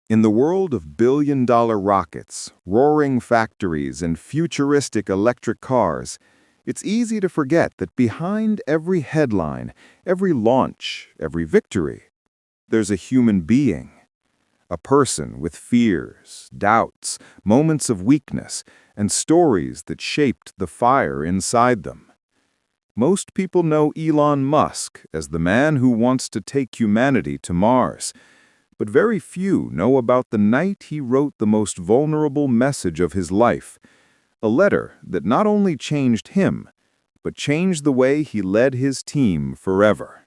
In the world of billion-dollar rockets, roaring factories, and futuristic electric cars, it's easy to forget that behind every headline, every launch, every victory, there's a human being, a person with fears, doubts, moments of weakness, and stories that shaped the fire inside them. Most people know Elon Musk as the man who wants to take humanity to Mars, but very few know about the night he wrote the most vulnerable message of his life, a letter that not only changed him, but changed the way he led his team forever.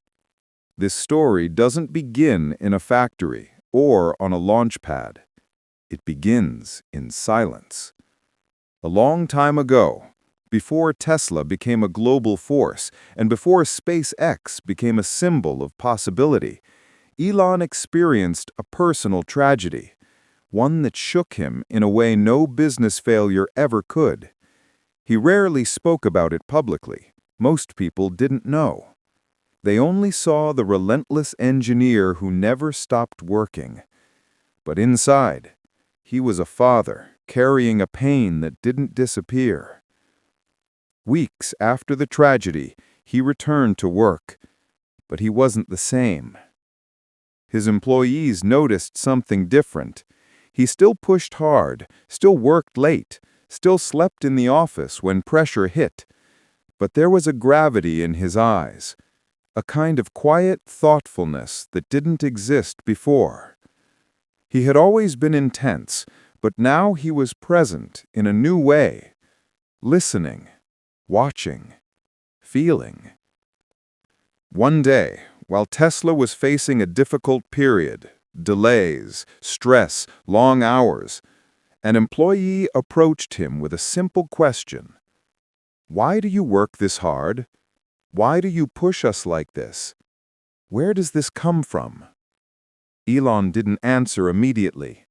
This story doesn't begin in a factory or on a launch pad. It begins in silence. A long time ago, before Tesla became a global force and before SpaceX became a symbol of possibility, Elon experienced a personal tragedy, one that shook him in a way no business failure ever could. He rarely spoke about it publicly. Most people didn't know. They only saw the relentless engineer who never stopped working. But inside, he was a father carrying a pain that didn't disappear. Weeks after the tragedy, he returned to work, but he wasn't the same. His employees noticed something different. He still pushed hard, still worked late, still slept in the office when pressure hit. But there was a gravity in his eyes, a kind of quiet thoughtfulness that didn't exist before. He had always been intense, but now he was present in a new way, listening, watching, feeling. One day, while Tesla was facing a difficult period, delays, stress, long hours, an employee approached him with a simple question. "Why do you work this hard? Why do you push us like this? Where does this come from?" Elon didn't answer immediately.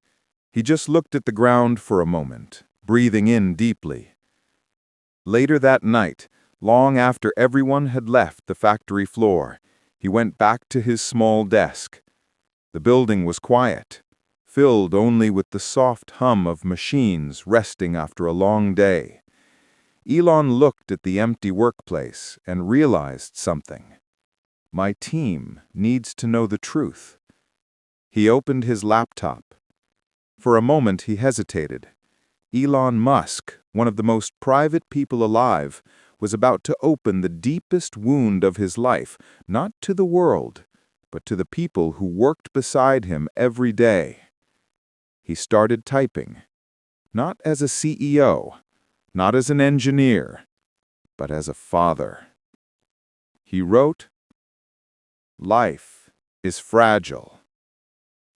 He just looked at the ground for a moment, breathing in deeply. Later that night, long after everyone had left the factory floor, he went back to his small desk. The building was quiet, filled only with the soft hum of machines resting after a long day. Elon looked at the empty workplace and realized something. My team needs to know the truth. He opened his laptop. For a moment he hesitated. Elon Musk, one of the most private people alive, was about to open the deepest wound of his life, not to the world, but to the people who worked beside him every day. He started typing, not as a CEO, not as an engineer, but as a father. He wrote, "Life is fragile."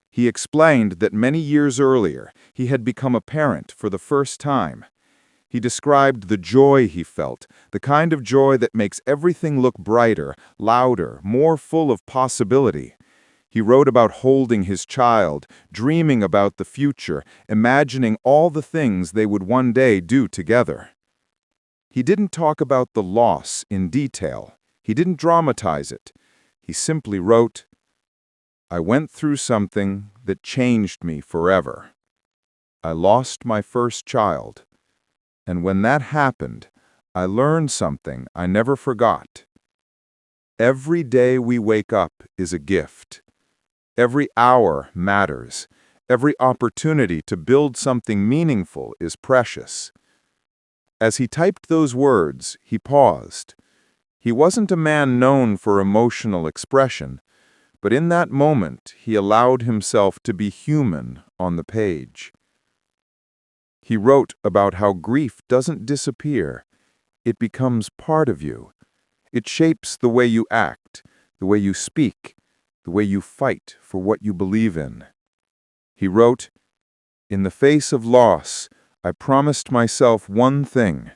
He explained that many years earlier, he had become a parent for the first time. He described the joy he felt, the kind of joy that makes everything look brighter, louder, more full of possibility. He wrote about holding his child, dreaming about the future, imagining all the things they would one day do together. He didn't talk about the loss in detail. He didn't dramatize it. He simply wrote, "I went through something that changed me forever. I lost my first child. And when that happened, I learned something I never forgot. Every day we wake up is a gift. Every hour matters. Every opportunity to build something meaningful is precious." As he typed those words, he paused. He wasn't a man known for emotional expression, but in that moment he allowed himself to be human on the page. He wrote about how grief doesn't disappear. It becomes part of you. It shapes the way you act, the way you speak, the way you fight for what you believe in. He wrote, "In the face of loss, I promised myself one thing.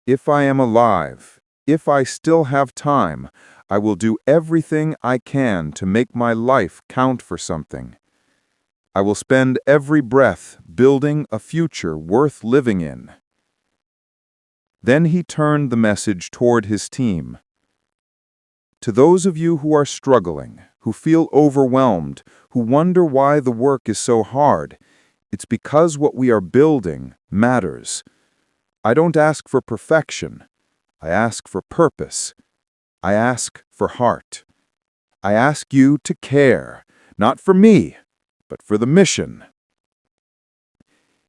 If I am alive, if I still have time, I will do everything I can to make my life count for something. I will spend every breath building a future worth living in." Then he turned the message toward his team. "To those of you who are struggling, who feel overwhelmed, who wonder why the work is so hard. It's because what we are building matters. I don't ask for perfection. I ask for purpose. I ask for heart. I ask you to care, not for me, but for the mission.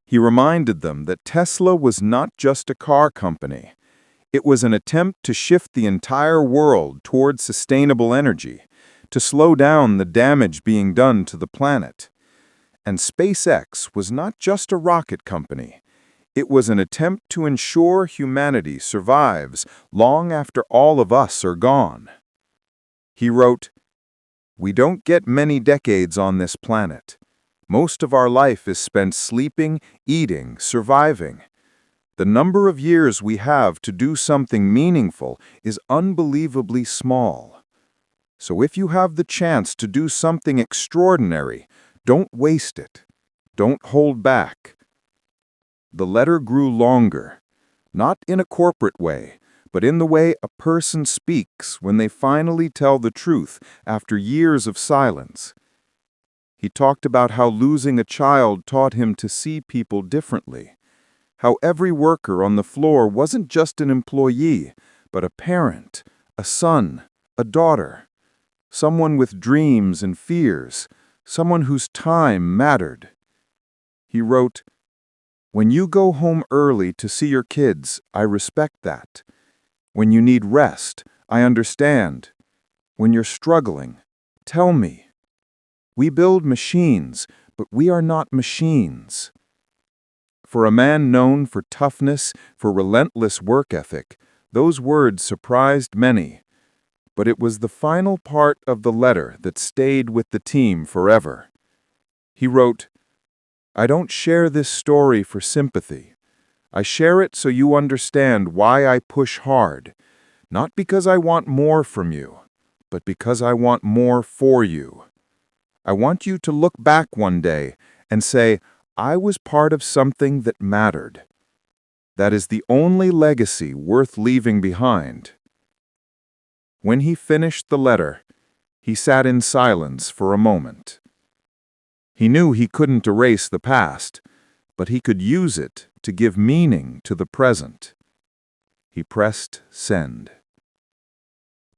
He reminded them that Tesla was not just a car company. It was an attempt to shift the entire world toward sustainable energy, to slow down the damage being done to the planet. And SpaceX was not just a rocket company. It was an attempt to ensure humanity survives long after all of us are gone. He wrote, "We don't get many decades on this planet. Most of our life is spent sleeping, eating, surviving. The number of years we have to do something meaningful is unbelievably small. So if you have the chance to do something extraordinary, don't waste it. Don't hold back." The letter grew longer, not in a corporate way, but in the way a person speaks when they finally tell the truth after years of silence. He talked about how losing a child taught him to see people differently, how every worker on the floor wasn't just an employee, but a parent, a son, a daughter, someone with dreams and fears, someone whose time mattered. He wrote, "When you go home early to see your kids, I respect that. When you need rest, I understand. When you're struggling, tell me. We build machines, but we are not machines." For a man known for toughness, for relentless work ethic, those words surprised many. But it was the final part of the letter that stayed with the team forever. He wrote, "I don't share this story for sympathy. I share it so you understand why I push hard, not because I want more from you, but because I want more for you. I want you to look back one day and say, I was part of something that mattered. That is the only legacy worth leaving behind." When he finished the letter, he sat in silence for a moment. He knew he couldn't erase the past, but he could use it to give meaning to the present. He pressed send.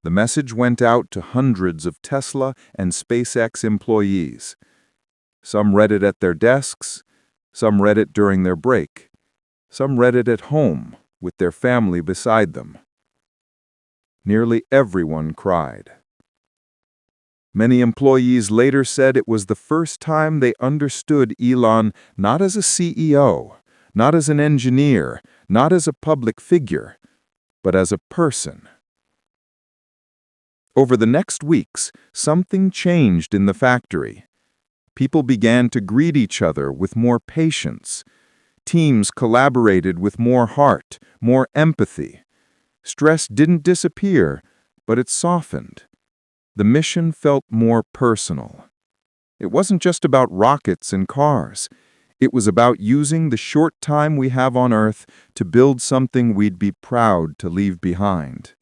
The message went out to hundreds of Tesla and SpaceX employees. Some read it at their desks, some read it during their break, some read it at home with their family beside them. Nearly everyone cried. Many employees later said it was the first time they understood Elon not as a CEO, not as an engineer, not as a public figure, but as a person. Over the next weeks, something changed in the factory. People began to greet each other with more patience. Teams collaborated with more heart, more empathy. Stress didn't disappear, but it softened. The mission felt more personal. It wasn't just about rockets and cars. It was about using the short time we have on Earth to build something we'd be proud to leave behind.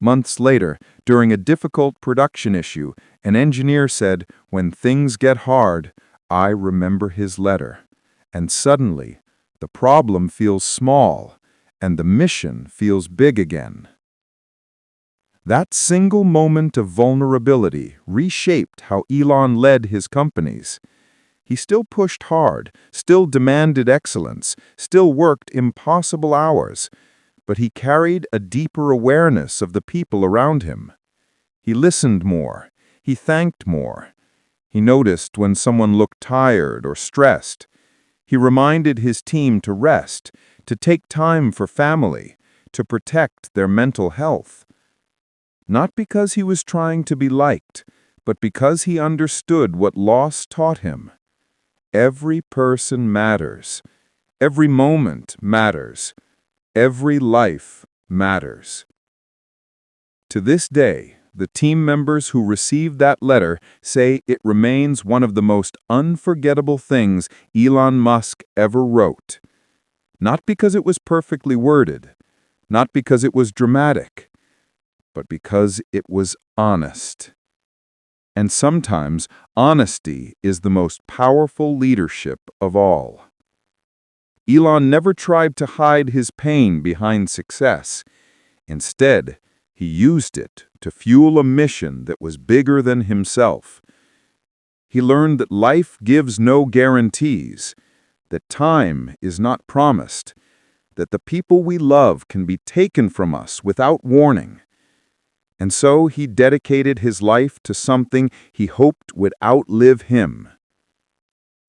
Months later, during a difficult production issue, an engineer said, "When things get hard, I remember his letter." And suddenly, the problem feels small, and the mission feels big again. That single moment of vulnerability reshaped how Elon led his companies. He still pushed hard, still demanded excellence, still worked impossible hours, but he carried a deeper awareness of the people around him. He listened more, he thanked more. He noticed when someone looked tired or stressed. He reminded his team to rest, to take time for family, to protect their mental health. Not because he was trying to be liked, but because he understood what loss taught him. Every person matters. Every moment matters. Every life matters. To this day, the team members who received that letter say it remains one of the most unforgettable things Elon Musk ever wrote. Not because it was perfectly worded, not because it was dramatic, but because it was honest. And sometimes honesty is the most powerful leadership of all. Elon never tried to hide his pain behind success. Instead, he used it to fuel a mission that was bigger than himself. He learned that life gives no guarantees, that time is not promised, that the people we love can be taken from us without warning. And so he dedicated his life to something he hoped would outlive him.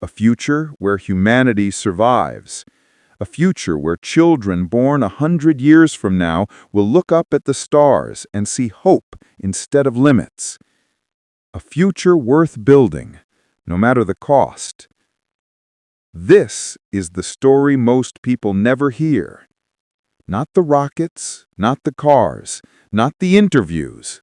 A future where humanity survives. A future where children born 100 years from now will look up at the stars and see hope instead of limits. A future worth building, no matter the cost. This is the story most people never hear. Not the rockets, not the cars, not the interviews,